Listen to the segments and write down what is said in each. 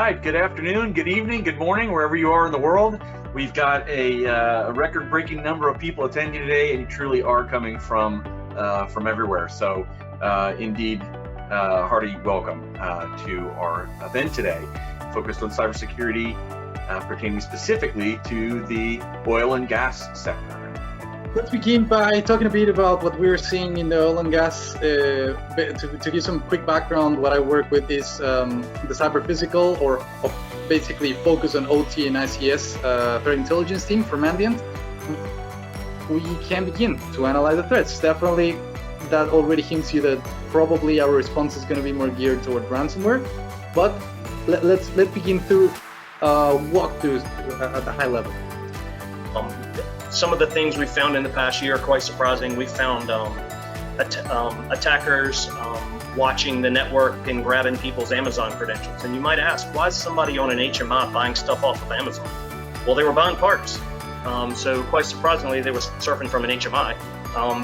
right, good afternoon, good evening, good morning, wherever you are in the world. We've got a record-breaking number of people attending today, and you truly are coming from everywhere. So, indeed, hearty welcome to our event today, focused on cybersecurity, pertaining specifically to the oil and gas sector. Let's begin by talking a bit about what we're seeing in the oil and gas. To give some quick background, what I work with is the cyber physical, or basically focus on OT and ICS threat intelligence team from Mandiant. We can begin to analyze the threats. Definitely, that already hints you that probably our response is going to be more geared toward ransomware. But let's begin through walkthroughs at the high level. Some of the things we found in the past year are quite surprising. We found attackers watching the network and grabbing people's Amazon credentials. And you might ask, why is somebody on an HMI buying stuff off of Amazon? Well, they were buying parts. So quite surprisingly, they were surfing from an HMI.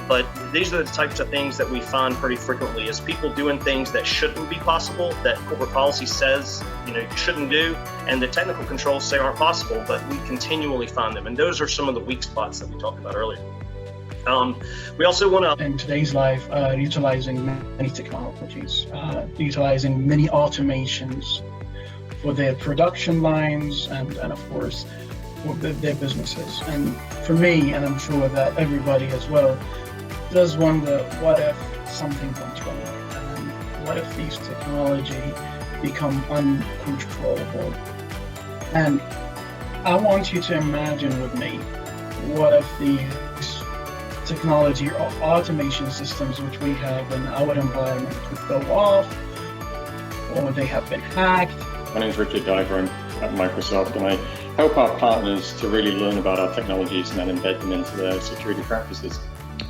But these are the types of things that we find pretty frequently, is people doing things that shouldn't be possible, that corporate policy says you shouldn't do, and the technical controls say aren't possible, but we continually find them. And those are some of the weak spots that we talked about earlier. We also want to, in today's life, utilizing many technologies, utilizing many automations for their production lines and of course, for their businesses. And for me, and I'm sure that everybody as well, does wonder, what if something went wrong? And what if these technology become uncontrollable? And I want you to imagine with me, what if these technology or automation systems which we have in our environment would go off, or they have been hacked? My name is Richard Diver at Microsoft, and I help our partners to really learn about our technologies and then embed them into their security practices.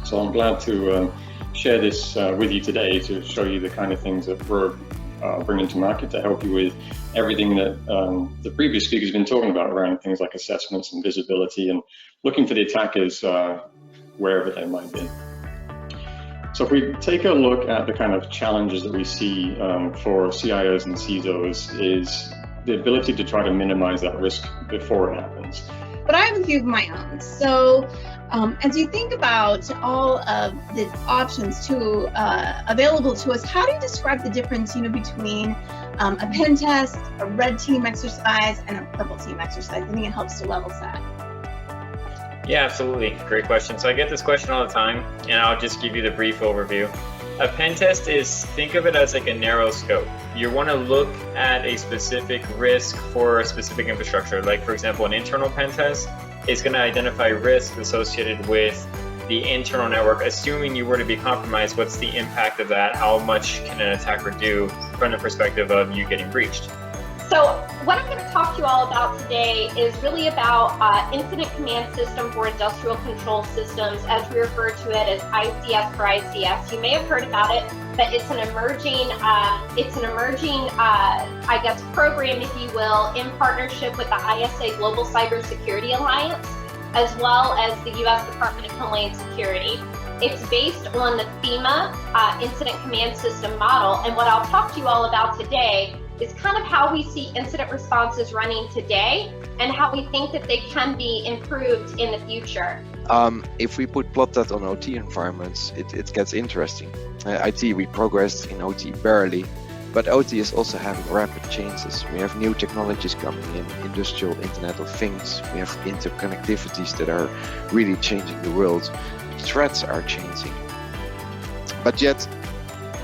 So I'm glad to share this with you today to show you the kind of things that we're bringing to market to help you with everything that the previous speakers have been talking about around things like assessments and visibility and looking for the attackers wherever they might be. So if we take a look at the kind of challenges that we see for CIOs and CISOs, is the ability to try to minimize that risk before it happens. But I have a few of my own. So as you think about all of the options available to us, how do you describe the difference between a pen test, a red team exercise, and a purple team exercise? I think it helps to level set. Yeah, absolutely. Great question. So I get this question all the time, and I'll just give you the brief overview. A pen test is, think of it as like a narrow scope. You want to look at a specific risk for a specific infrastructure. Like, for example, an internal pen test is going to identify risks associated with the internal network. Assuming you were to be compromised, what's the impact of that? How much can an attacker do from the perspective of you getting breached? So what I'm going to talk to you all about today is really about Incident Command System for Industrial Control Systems, as we refer to it as ICS for ICS. You may have heard about it, but it's an emerging, I guess, program, if you will, in partnership with the ISA Global Cybersecurity Alliance, as well as the U.S. Department of Homeland Security. It's based on the FEMA Incident Command System model, and what I'll talk to you all about today is kind of how we see incident responses running today and how we think that they can be improved in the future. If we plot that on OT environments, it gets interesting. IT, we progressed in OT barely, but OT is also having rapid changes. We have new technologies coming in, industrial Internet of Things. We have interconnectivities that are really changing the world. Threats are changing. But yet,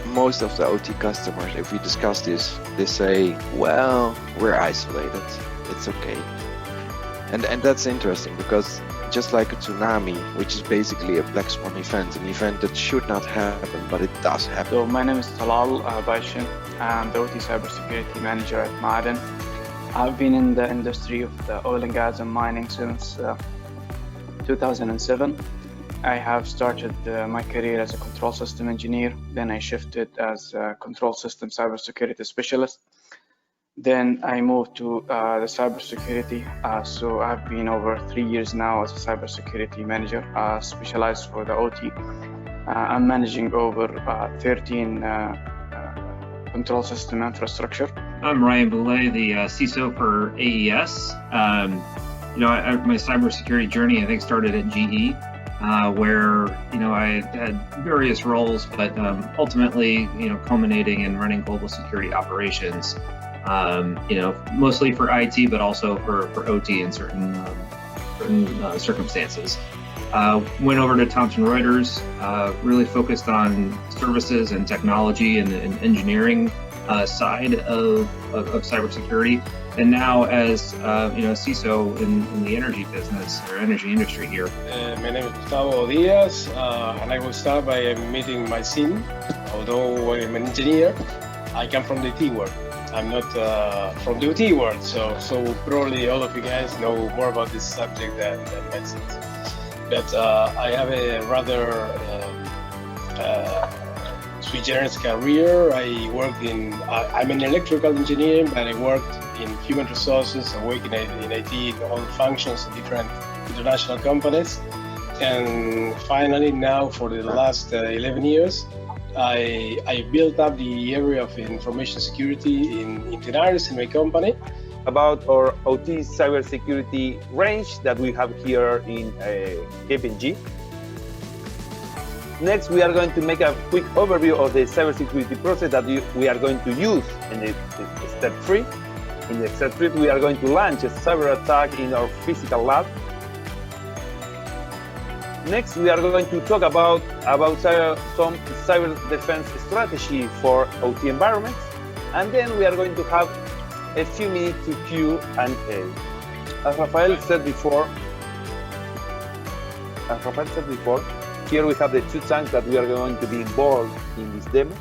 most of the OT customers, if we discuss this, they say, well, we're isolated, it's okay. And that's interesting, because just like a tsunami, which is basically a black swan event, an event that should not happen, but it does happen. So my name is Talal Baishin. I'm the OT Cybersecurity Manager at Ma'aden. I've been in the industry of the oil and gas and mining since 2007. I have started my career as a control system engineer. Then I shifted as a control system cybersecurity specialist. Then I moved to the cybersecurity. So I've been over 3 years now as a cybersecurity manager, specialized for the OT. I'm managing over 13 control system infrastructure. I'm Ryan Boulay, the CISO for AES. My cybersecurity journey, I think, started at GE, where I had various roles, but ultimately, culminating in running global security operations. Mostly for IT, but also for OT in certain circumstances. Went over to Thomson Reuters, really focused on services and technology and engineering side of cybersecurity. And now as CISO in the energy business or energy industry here. My name is Gustavo Diaz, and I will start by meeting my team. Although I'm an engineer, I come from the IT world. I'm not from the OT world, so probably all of you guys know more about this subject than myself. But I have a rather sui generis career. I'm an electrical engineer, but I worked in human resources. I work in IT in all functions in different international companies. And finally, now for the last 11 years, I built up the area of information security in Tenaris in my company. About our OT cybersecurity range that we have here in KPMG. Next, we are going to make a quick overview of the cybersecurity process that we are going to use in the step 3. In the step 3, we are going to launch a cyber attack in our physical lab. Next, we are going to talk about some cyber defense strategy for OT environments. And then we are going to have a few minutes to Q&A. As Rafael said before, here we have the 2 tanks that we are going to be involved in this demo.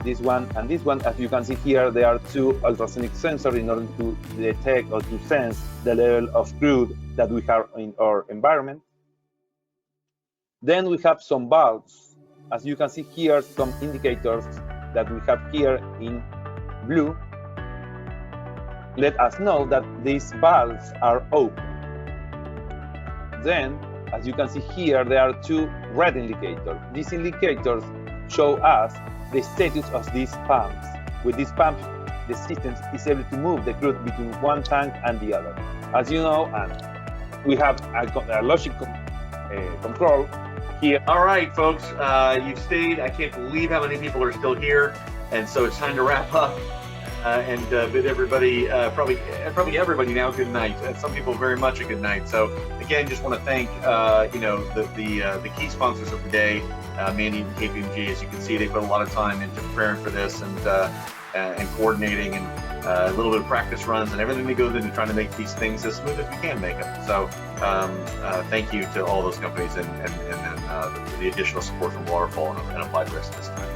This one and this one. As you can see here, there are 2 ultrasonic sensors in order to detect or to sense the level of crude that we have in our environment. Then we have some valves. As you can see here, some indicators that we have here in blue let us know that these valves are open. Then, as you can see here, there are 2 red indicators. These indicators show us the status of these pumps. With these pumps, the system is able to move the crude between one tank and the other. As you know, we have a logic control here. All right, folks, you've stayed. I can't believe how many people are still here, and so it's time to wrap up. And bid everybody, probably everybody now, good night. Some people very much a good night. So again, just want to thank the key sponsors of the day, Mandy and KPMG. As you can see, they put a lot of time into preparing for this and coordinating and a little bit of practice runs and everything that goes into trying to make these things as smooth as we can make them. So thank you to all those companies and the additional support from Waterfall and Applied Risk this time.